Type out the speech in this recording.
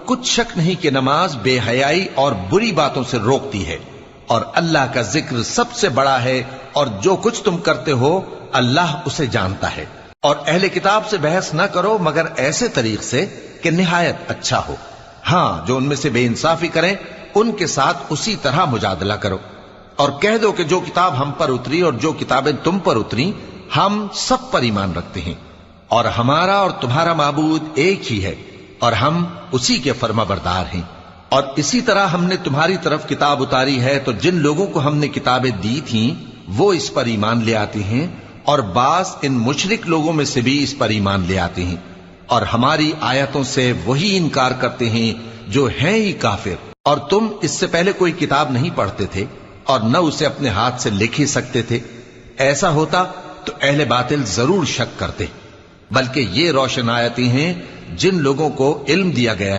کچھ شک نہیں کہ نماز بے حیائی اور بری باتوں سے روکتی ہے، اور اللہ کا ذکر سب سے بڑا ہے، اور جو کچھ تم کرتے ہو اللہ اسے جانتا ہے۔ اور اہل کتاب سے بحث نہ کرو مگر ایسے طریق سے کہ نہایت اچھا ہو۔ ہاں، جو ان میں سے بے انصافی کریں ان کے ساتھ اسی طرح مجادلہ کرو، اور کہہ دو کہ جو کتاب ہم پر اتری اور جو کتابیں تم پر اتری ہم سب پر ایمان رکھتے ہیں، اور ہمارا اور تمہارا معبود ایک ہی ہے، اور ہم اسی کے فرما بردار ہیں۔ اور اسی طرح ہم نے تمہاری طرف کتاب اتاری ہے تو جن لوگوں کو ہم نے کتابیں دی تھیں وہ اس پر ایمان لے آتے ہیں، اور بعض ان مشرک لوگوں میں سے بھی اس پر ایمان لے آتے ہیں، اور ہماری آیتوں سے وہی انکار کرتے ہیں جو ہیں ہی کافر۔ اور تم اس سے پہلے کوئی کتاب نہیں پڑھتے تھے اور نہ اسے اپنے ہاتھ سے لکھ ہی سکتے تھے، ایسا ہوتا تو اہل باطل ضرور شک کرتے، بلکہ یہ روشن آیتیں ہیں جن لوگوں کو علم دیا گیا